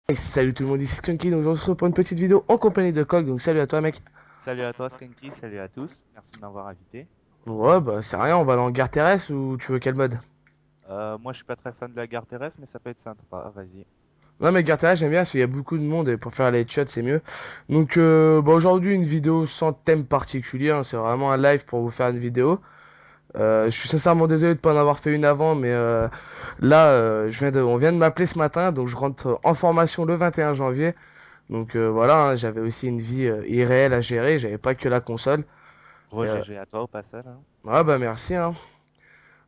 Et salut tout le monde, ici Skunky, donc je vous retrouve pour une petite vidéo en compagnie de Cog, donc salut à toi mec. Salut à toi Skanky, salut à tous, merci de m'avoir invité. Ouais bah c'est rien, on va aller en guerre terrestre ou tu veux quel mode? Moi je suis pas très fan de la gare terrestre mais ça peut être sympa, vas-y. Non mais guerre terrestre j'aime bien parce qu'il y a beaucoup de monde et pour faire les headshots c'est mieux. Donc bah, aujourd'hui une vidéo sans thème particulier, hein, c'est vraiment un live pour vous faire une vidéo. Je suis sincèrement désolé de pas en avoir fait une avant mais là on vient de m'appeler ce matin donc je rentre en formation le 21 janvier. Donc voilà, hein, j'avais aussi une vie irréelle à gérer, j'avais pas que la console. Gros Et, GG à toi au passage, hein. ouais bah merci hein.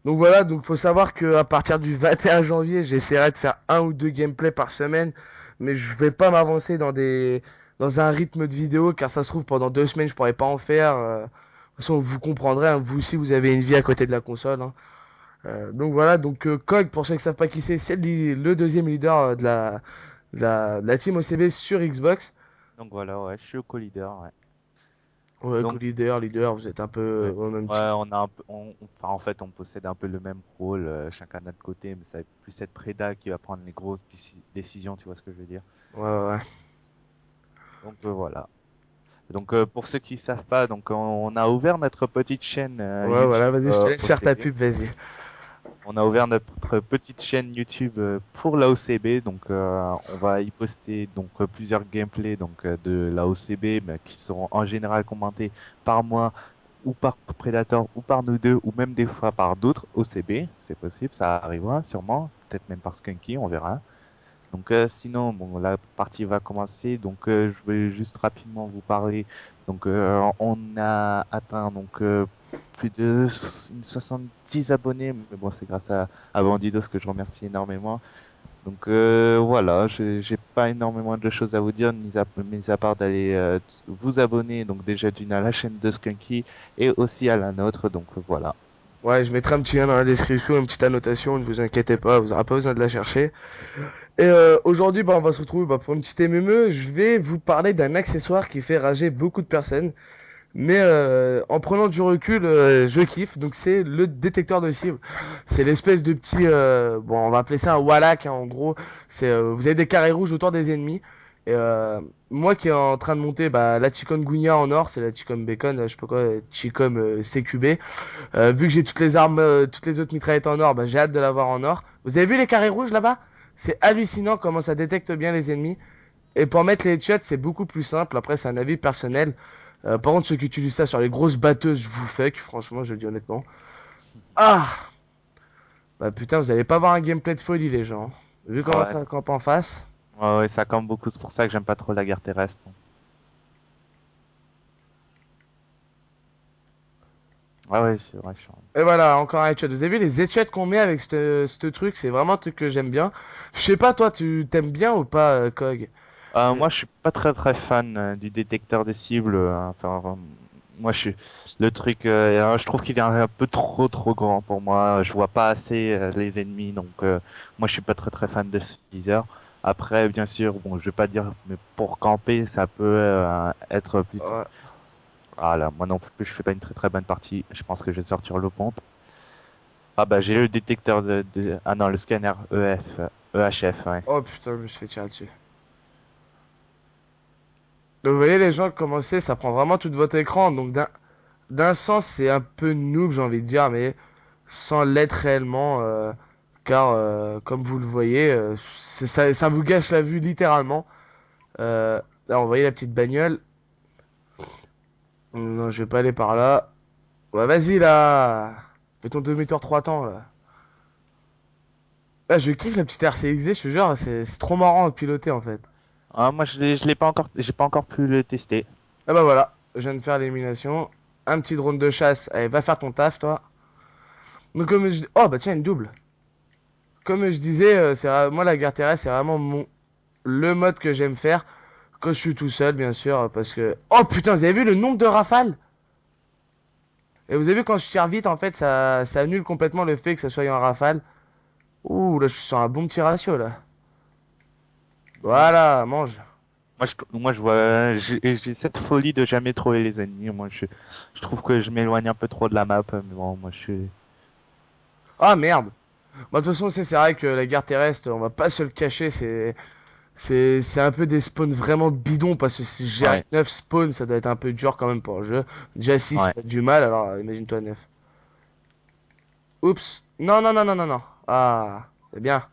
Donc voilà, donc faut savoir que à partir du 21 janvier, j'essaierai de faire un ou deux gameplays par semaine, mais je vais pas m'avancer dans un rythme de vidéo car ça se trouve pendant 2 semaines je pourrais pas en faire. De toute façon, vous comprendrez, hein, vous aussi vous avez une vie à côté de la console, hein. Donc voilà, donc Cog, pour ceux qui savent pas qui c'est le deuxième leader de la team OCB sur Xbox. Donc voilà, ouais, je suis au co-leader, ouais. Ouais, Donc co-leader, vous êtes un peu ouais, au même ouais, titre. on a un peu, enfin en fait on possède un peu le même rôle, chacun de notre côté, mais ça va plus être Preda qui va prendre les grosses décisions, tu vois ce que je veux dire. Ouais, ouais, ouais. Donc voilà. Donc pour ceux qui savent pas, donc on a ouvert notre petite chaîne Ouais, voilà, YouTube vas-y, je te laisse faire ta OCB. pub, vas-y. On a ouvert notre petite chaîne YouTube pour la l'AOCB, donc on va y poster donc plusieurs gameplays donc de la l'AOCB mais qui seront en général commentés par moi ou par Predator ou par nous deux ou même des fois par d'autres OCB, c'est possible, ça arrivera sûrement, peut-être même par Skunky, on verra. Donc sinon, bon, la partie va commencer. Donc je vais juste rapidement vous parler. Donc on a atteint donc plus de 70 abonnés, mais bon c'est grâce à Bandidos que je remercie énormément. Donc voilà, j'ai pas énormément de choses à vous dire, mis à part d'aller vous abonner donc déjà d'une à la chaîne de Skunky et aussi à la nôtre. Donc voilà. Ouais, je mettrai un petit lien dans la description, une petite annotation, ne vous inquiétez pas, vous n'aurez pas besoin de la chercher. Et aujourd'hui, bah, on va se retrouver pour une petite MME. Je vais vous parler d'un accessoire qui fait rager beaucoup de personnes. Mais en prenant du recul, je kiffe. Donc c'est le détecteur de cible. C'est l'espèce de petit, bon, on va appeler ça un wallach, hein, en gros. C'est, vous avez des carrés rouges autour des ennemis. Et moi qui est en train de monter bah, la chikungunya en or, c'est la chicom bacon, je sais pas quoi, chicom CQB. Vu que j'ai toutes les armes, toutes les autres mitraillettes en or, bah, j'ai hâte de l'avoir en or. Vous avez vu les carrés rouges là-bas? C'est hallucinant comment ça détecte bien les ennemis. Et pour mettre les headshots, c'est beaucoup plus simple. Après, c'est un avis personnel. Par contre, ceux qui utilisent ça sur les grosses batteuses, je vous fuck. Franchement, je le dis honnêtement. Ah! Bah putain, vous allez pas voir un gameplay de folie, les gens. Vu comment Ouais, ça campe en face. ouais, ouais, ça campe beaucoup, c'est pour ça que j'aime pas trop la guerre terrestre. Ouais, ouais, c'est vrai, je suis Et voilà, encore un headshot. Vous avez vu les headshots qu'on met avec ce truc? C'est vraiment un truc que j'aime bien. Je sais pas, toi, tu t'aimes bien ou pas, Cog? Moi, je suis pas très très fan du détecteur de cible. Enfin, moi, le truc. Je trouve qu'il est un peu trop grand pour moi. Je vois pas assez les ennemis, donc moi, je suis pas très très fan de ce viseur. Après, bien sûr, bon, je vais pas dire, mais pour camper, ça peut être plutôt. Ouais. Ah là, moi non plus, je fais pas une très très bonne partie. Je pense que je vais sortir le pompe. Ah bah, j'ai le détecteur ah non, le scanner EHF, ouais. Oh putain, je me suis fait tirer dessus. Donc vous voyez les gens comment c'est, ça prend vraiment tout votre écran. Donc d'un sens c'est un peu noob j'ai envie de dire, mais sans l'être réellement. Car comme vous le voyez, ça vous gâche la vue littéralement. Là on voyait la petite bagnole. Non je vais pas aller par là. Ouais vas-y là. Fais ton demi-tour 3 temps là. Là je kiffe la petite RCXD, je te jure, c'est trop marrant à piloter en fait. Ah, moi, je l'ai pas encore, j'ai pas encore pu le tester. Ah bah voilà, je viens de faire l'élimination. Un petit drone de chasse, allez va faire ton taf toi. Donc comme je... Oh bah tiens une double. Comme je disais, moi la guerre terrestre c'est vraiment le mode que j'aime faire quand je suis tout seul bien sûr parce que oh putain vous avez vu le nombre de rafales et vous avez vu quand je tire vite en fait ça annule complètement le fait que ça soit en rafale. Ouh là je suis sur un bon petit ratio là. Moi, Voilà mange. moi, je vois, j'ai cette folie de jamais trouver les ennemis. Moi, je trouve que je m'éloigne un peu trop de la map. Mais bon, moi, je suis. Ah merde. Bah, de toute façon c'est vrai que la guerre terrestre on va pas se le cacher C'est un peu des spawns vraiment bidons parce que si j'ai Ouais, 9 spawns, ça doit être un peu dur quand même pour le jeu. Déjà 6, ouais. ça fait du mal, alors imagine-toi 9. Oups. Non, non, non, non, non, non. Ah, c'est bien.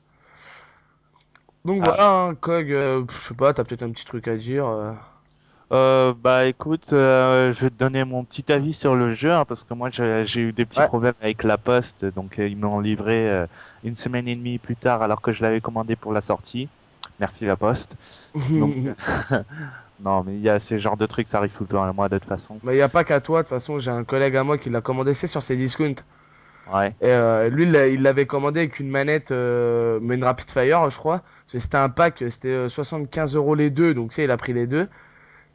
Donc Ah, voilà, hein, Cog, je sais pas, t'as peut-être un petit truc à dire. bah écoute, je vais te donner mon petit avis sur le jeu, hein, parce que moi j'ai eu des petits Ouais. problèmes avec la poste, donc ils me l'ont livré une semaine et demie plus tard alors que je l'avais commandé pour la sortie. Merci la poste. Donc non, mais il y a ces genres de trucs, ça arrive tout le temps à moi de toute façon. Mais y a pas qu'à toi, de toute façon, j'ai un collègue à moi qui l'a commandé, c'est sur ses discounts. Ouais, Et lui, il l'avait commandé avec une manette, mais une Rapid Fire, je crois. Parce que c'était un pack, c'était 75 euros les deux, donc tu sais, il a pris les deux.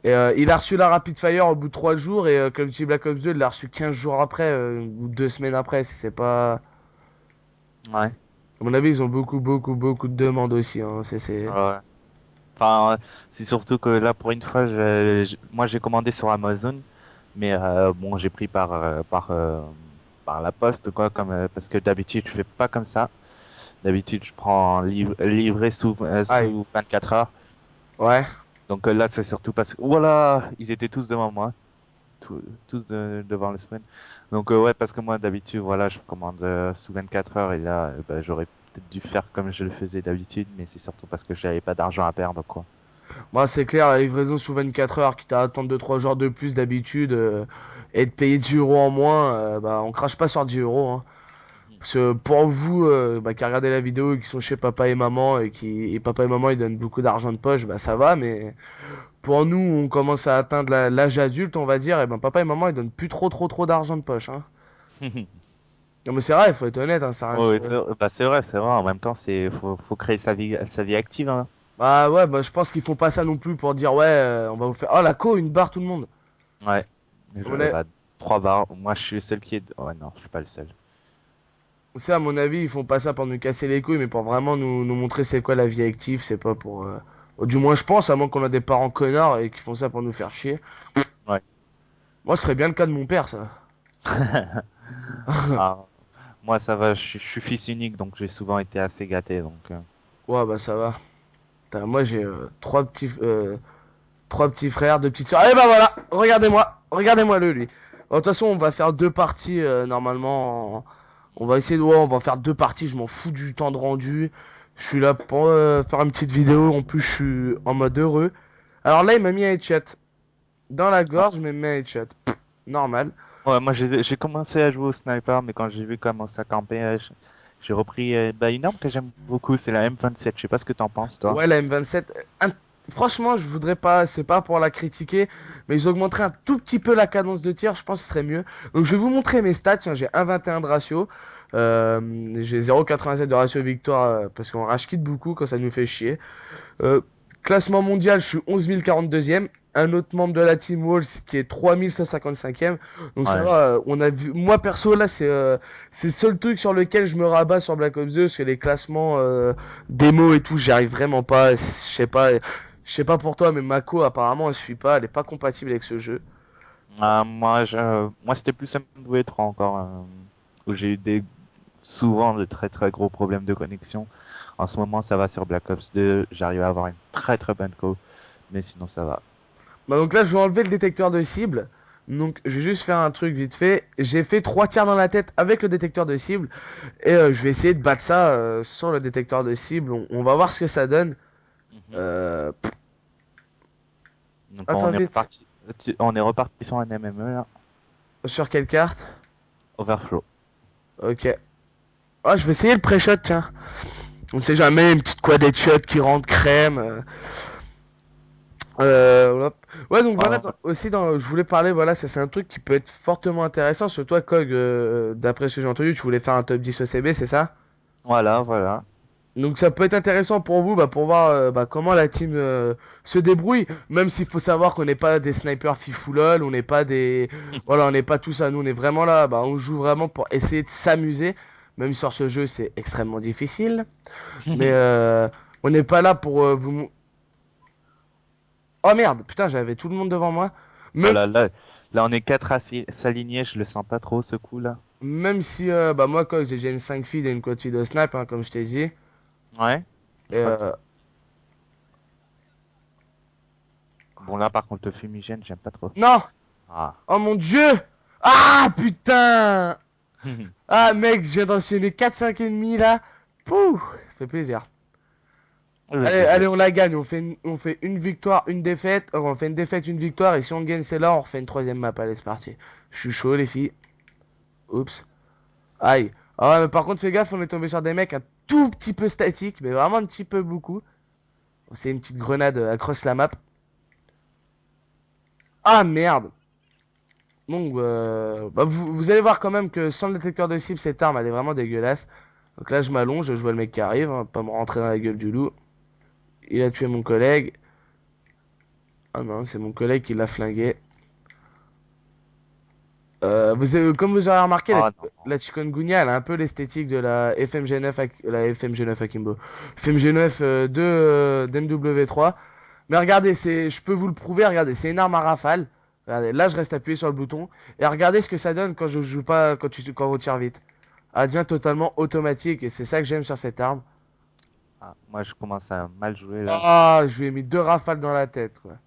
Et il a reçu la Rapid Fire au bout de 3 jours, et Call of Duty Black Ops 2, il l'a reçu 15 jours après, ou 2 semaines après, si c'est pas... ouais, À mon avis, ils ont beaucoup, beaucoup, beaucoup de demandes aussi, hein. ouais. Enfin, c'est surtout que là, pour une fois, moi j'ai commandé sur Amazon, mais bon, j'ai pris par la poste, quoi, parce que d'habitude, je fais pas comme ça. D'habitude, je prends livré Aïe. sous 24 heures. Ouais. Donc là, c'est surtout parce que, voilà, ils étaient tous devant moi, tous devant le spawn. Donc ouais, parce que moi, d'habitude, voilà, je commande sous 24 heures et là, bah, j'aurais peut-être dû faire comme je le faisais d'habitude, mais c'est surtout parce que j'avais pas d'argent à perdre, quoi. Moi, c'est clair, la livraison sous 24 heures, quitte à attendre 2 3 jours de plus d'habitude, et de payer 10 euros en moins, bah, on crache pas sur 10 euros, hein. Parce que pour vous, bah, qui regardez la vidéo et qui sont chez papa et maman, et papa et maman ils donnent beaucoup d'argent de poche, bah ça va, mais pour nous, on commence à atteindre l'âge adulte, on va dire, et ben papa et maman ils donnent plus trop d'argent de poche, hein. Non mais c'est vrai, il faut être honnête, hein, ça reste. Ouais, bah, c'est vrai, c'est vrai. En même temps, faut créer sa vie active, hein. Bah ouais, bah je pense qu'ils font pas ça non plus pour dire ouais, on va vous faire. Oh la co, une barre tout le monde. Ouais. À mon a- Bah, 3 barres. Moi, je suis le seul qui est. Ouais, non, je suis pas le seul. Ça, à mon avis, ils font pas ça pour nous casser les couilles, mais pour vraiment nous montrer c'est quoi la vie active, c'est pas pour. Du moins, je pense, à moins qu'on a des parents connards et qui font ça pour nous faire chier. Ouais. Moi, ce serait bien le cas de mon père, ça. Ah, moi, ça va. Je suis fils unique, donc j'ai souvent été assez gâté. Donc, Ouais, bah ça va. Putain, moi, j'ai trois petits frères, deux petites soeurs. Et bah voilà, regardez-moi le lui. Bon, de toute façon, on va faire 2 parties normalement. On va essayer de, ouais, on va faire 2 parties. Je m'en fous du temps de rendu. Je suis là pour faire une petite vidéo. En plus, je suis en mode heureux. Alors là, il m'a mis un headshot dans la ouais. gorge, mais il m'a mis un headshot. Normal. Ouais, moi, j'ai commencé à jouer au sniper, mais quand j'ai vu comment ça campait, j'ai repris bah, une arme que j'aime beaucoup, c'est la M27. Je sais pas ce que t'en penses, toi. Ouais, la M27. Franchement, je voudrais pas, c'est pas pour la critiquer, mais ils augmenteraient un tout petit peu la cadence de tir, je pense que ce serait mieux. Donc je vais vous montrer mes stats. Tiens, j'ai 1,21 de ratio. J'ai 0,87 de ratio victoire parce qu'on rage quitte beaucoup quand ça nous fait chier. Euh, Classement mondial, je suis 11 042e. Un autre membre de la Team Walls qui est 3155e. Donc ça Ouais. va, on a vu. Moi perso, là, c'est le seul truc sur lequel je me rabats sur Black Ops 2, c'est les classements démo et tout, j'y arrive vraiment pas. Je sais pas pour toi, mais Mako, apparemment, elle suit pas, elle est pas compatible avec ce jeu. Moi, c'était plus MW3 encore, où j'ai eu souvent de très très gros problèmes de connexion. En ce moment, ça va sur Black Ops 2. J'arrive à avoir une très très bonne co, mais sinon ça va. Bah donc là, je vais enlever le détecteur de cible. Donc je vais juste faire un truc vite fait. J'ai fait 3 tirs dans la tête avec le détecteur de cible. Et je vais essayer de battre ça sur le détecteur de cible. On va voir ce que ça donne. Mhm. Euh, Donc Attends on est vite. reparti, on est reparti sur un MME là, Sur quelle carte? Overflow. Ok. Ah, je vais essayer le pré-shot, tiens. On ne sait jamais, une petite quad shot qui rentre crème. Hop. Ouais, donc voilà, Ouais, aussi, je voulais parler, voilà, ça c'est un truc qui peut être fortement intéressant. Sur toi, Cog, d'après ce que j'ai entendu, tu voulais faire un top 10 OCB, c'est ça? voilà, voilà. Donc ça peut être intéressant pour vous, bah, pour voir bah, comment la team se débrouille, même s'il faut savoir qu'on n'est pas des snipers fifoulol, on n'est pas des... Voilà, on n'est pas tous à nous, on est vraiment là, bah, on joue vraiment pour essayer de s'amuser, même si sur ce jeu c'est extrêmement difficile, mais on n'est pas là pour Oh merde, putain, j'avais tout le monde devant moi. Oh Même là si, là, là on est quatre à s'aligner, je le sens pas trop ce coup là. même si bah moi, Cog, j'ai déjà une 5 feed et une quad feed de snipe, hein, comme je t'ai dit. Ouais, Et, je crois que Bon, là, par contre, le fumigène, j'aime pas trop. Non! Ah. Oh mon dieu! Ah putain! Ah mec, je viens d'enchaîner 4-5 ennemis là. Pouh! Ça fait plaisir. Allez, allez, on la gagne. On fait une victoire, une défaite. On fait une défaite, une victoire. Et si on gagne celle-là, on refait une troisième map. Allez, c'est parti. Je suis chaud, les filles. Oups. Aïe. Ah ouais, mais par contre, fais gaffe, on est tombé sur des mecs un tout petit peu statiques. Mais vraiment un petit peu beaucoup. C'est une petite grenade across la map. Ah merde. Donc, bah, vous allez voir quand même que sans le détecteur de cible, cette arme, elle est vraiment dégueulasse. Donc là, je m'allonge, je vois le mec qui arrive, hein, pas me rentrer dans la gueule du loup. Il a tué mon collègue. Ah non, c'est mon collègue qui l'a flingué. Comme vous aurez remarqué, Ah non. la chikungunya, elle a un peu l'esthétique de la FMG9, la FMG9 Akimbo. FMG9 d'MW3. Mais regardez, je peux vous le prouver, regardez, c'est une arme à rafale. Regardez, là je reste appuyé sur le bouton. Et regardez ce que ça donne quand je joue pas, quand on tire vite. Elle devient totalement automatique et c'est ça que j'aime sur cette arme. Ah, moi, je commence à mal jouer là. Ah, je lui ai mis 2 rafales dans la tête, quoi.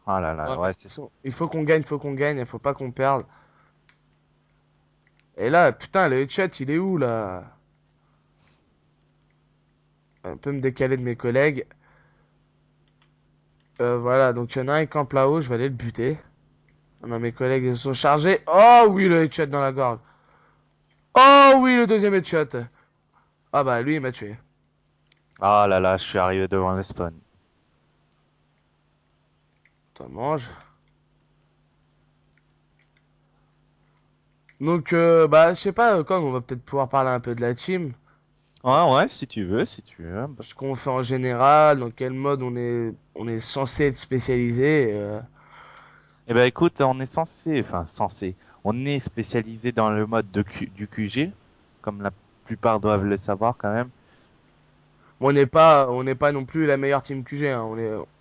Ah là Ouais, là, mais de ouais, toute façon, il faut qu'on gagne, il faut pas qu'on perde. Et là, putain, le headshot, il est où là? Un peu me décaler de mes collègues. Voilà, donc il y en a un qui campe là-haut, je vais aller le buter. Non, mes collègues ils sont chargés. Oh oui, le headshot dans la gorge. Oh oui, le deuxième headshot. Ah bah lui, il m'a tué. Ah là là, je suis arrivé devant le spawn. Toi, mange. Donc, bah, je sais pas, quand on va peut-être pouvoir parler un peu de la team. Ouais, ouais, si tu veux, si tu veux. Bah, Ce qu'on fait en général, dans quel mode on est censé être spécialisé. eh ben écoute, on est on est spécialisé dans le mode du QG, comme la plupart doivent le savoir quand même. On n'est pas non plus la meilleure team QG, hein.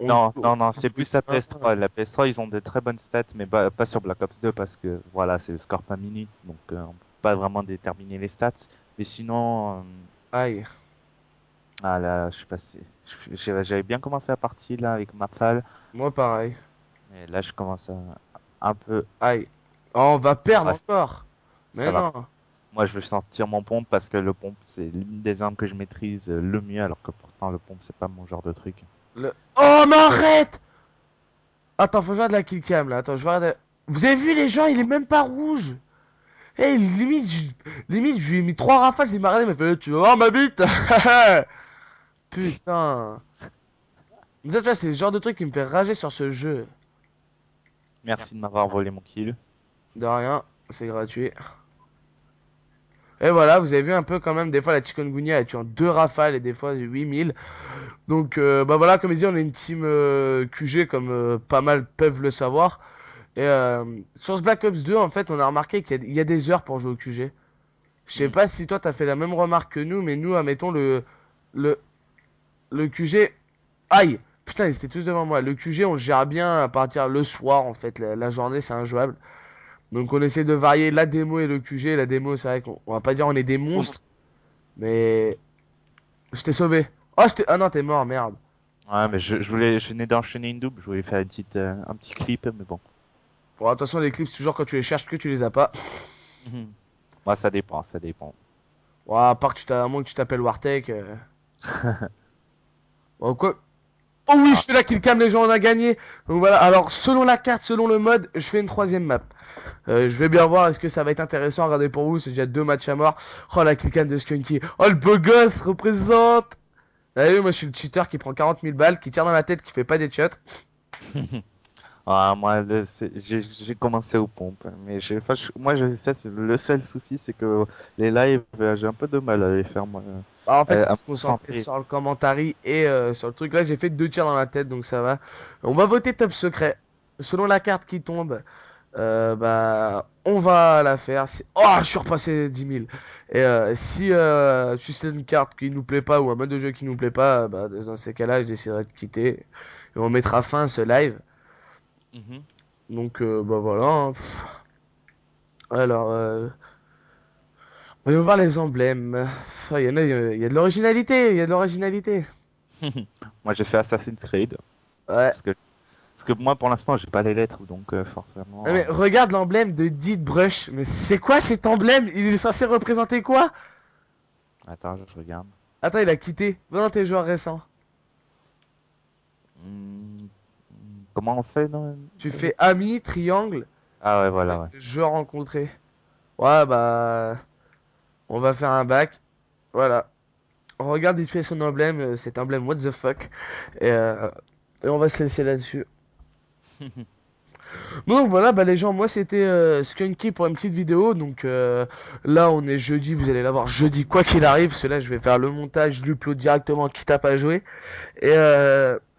Non, On non, non, joue c'est au plus la un. PS3. La PS3, ils ont de très bonnes stats, mais pas sur Black Ops 2 parce que voilà, c'est le score par minute, donc on peut pas vraiment déterminer les stats. Mais sinon, Aïe. ah là, je suis passé. J'avais bien commencé la partie là avec ma falle, Moi, pareil. et là, je commence à un peu. Aïe. Oh, on va perdre Ouais, encore. ça Mais va. non. Moi, je veux sortir mon pompe parce que le pompe, c'est l'une des armes que je maîtrise le mieux, alors que pourtant le pompe, c'est pas mon genre de truc. Oh, mais arrête! Attends, faut jouer de la killcam là. Attends, je vais regarder. Vous avez vu les gens, il est même pas rouge. Eh, limite, je lui ai mis 3 rafales, il m'a regardé, il m'a fait, tu vas voir ma bite? Putain. Mais ça, tu vois, c'est le genre de truc qui me fait rager sur ce jeu. Merci de m'avoir volé mon kill. De rien, c'est gratuit. Et voilà, vous avez vu un peu quand même, des fois la chikungunya elle tue en 2 rafales et des fois 8000. Donc bah voilà, comme je dis, on est une team QG comme pas mal peuvent le savoir. Et sur ce Black Ops 2, en fait, on a remarqué il y a des heures pour jouer au QG. Je sais Hmm. pas si toi t'as fait la même remarque que nous, mais nous, admettons le, le QG. Aïe! Putain, ils étaient tous devant moi. Le QG, on le gère bien à partir le soir, en fait. La journée, c'est injouable. Donc on essaie de varier la démo et le QG. La démo, c'est vrai qu'on va pas dire on est des monstres, mais je t'ai sauvé. Oh, ah non, t'es mort, merde. Ouais, mais je venais d'enchaîner une double, je voulais faire un petit clip, mais bon. Bon, attention, les clips, c'est toujours quand tu les cherches que tu les as pas. Mhm. Moi, ça dépend, ça dépend. Bon, à part que à moins que tu t'appelles Wartech. Bon, quoi. Oh oui, je Ah, fais la killcam, les gens, on a gagné. Donc voilà, alors selon la carte, selon le mode, je fais une troisième map. Je vais bien voir, est-ce que ça va être intéressant. Regardez pour vous, c'est déjà 2 matchs à mort. Oh, la killcam de Skunky. Oh, le beau gosse représente. Vous avez vu, moi je suis le cheater qui prend 40 000 balles, qui tire dans la tête, qui fait pas des shots. ah, moi, j'ai commencé aux pompes, mais moi, je sais, le seul souci, c'est que les lives, j'ai un peu de mal à les faire, moi, Bah, en fait, à on me se concentrer concentrer. sur le commentary et sur le truc. Là, j'ai fait 2 tirs dans la tête, donc ça va. On va voter top secret. Selon la carte qui tombe, bah, on va la faire. Oh, je suis repassé 10 000. Et si c'est une carte qui nous plaît pas ou un mode de jeu qui nous plaît pas, bah, dans ces cas-là, je déciderai de quitter. Et on mettra fin à ce live. Mhm. Donc, bah voilà, hein. Alors, voyons voir les emblèmes. Ah, il y en a, il y a de l'originalité, il y a de l'originalité. Moi, j'ai fait Assassin's Creed. Ouais. Parce que, parce que moi, pour l'instant, j'ai pas les lettres, donc Ah, forcément. mais regarde l'emblème de Dead Brush. Mais c'est quoi cet emblème? Il est censé représenter quoi? Attends, je regarde. Attends, il a quitté. Va dans tes joueurs récents. Hmm, comment on fait Tu fais ami, triangle, Ah ouais, voilà, ouais. joueur rencontré. Ouais, bah. On va faire un bac. Voilà. Regarde vite fait son emblème. Cet emblème, what the fuck. Et, euh, et on va se laisser là-dessus. Donc voilà, bah les gens, moi c'était Skunky pour une petite vidéo. Donc là, on est jeudi. Vous allez l'avoir jeudi, quoi qu'il arrive. Parce que là, je vais faire le montage, l'upload directement, quitte à pas jouer. Et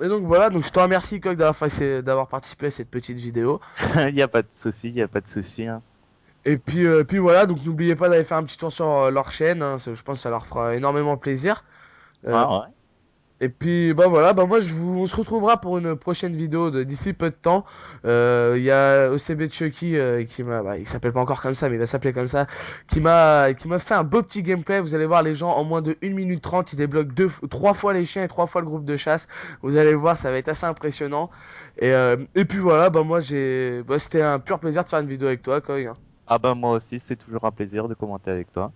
donc voilà, donc je te remercie Coq d'avoir participé à cette petite vidéo. Il y a pas de souci, il y a pas de souci, hein. Et puis voilà, donc n'oubliez pas d'aller faire un petit tour sur leur chaîne, hein, je pense que ça leur fera énormément plaisir. Euh, Ouais, ouais. et puis bah voilà, bah moi on se retrouvera pour une prochaine vidéo d'ici peu de temps. Il y a OCB Chucky qui m'a, bah, il s'appelle pas encore comme ça, mais il va s'appeler comme ça, qui m'a fait un beau petit gameplay. Vous allez voir les gens en moins de 1 minute 30, ils débloquent trois fois les chiens et 3 fois le groupe de chasse. Vous allez voir, ça va être assez impressionnant. Et puis voilà, bah moi c'était un pur plaisir de faire une vidéo avec toi, Coq, hein. Ah bah moi aussi, c'est toujours un plaisir de commenter avec toi.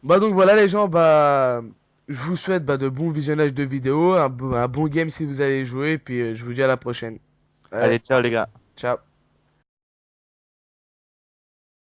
Bah donc voilà les gens, bah je vous souhaite de bons visionnages de vidéos, un bon game si vous allez jouer, et puis je vous dis à la prochaine. Allez, Allez, ciao les gars. ciao.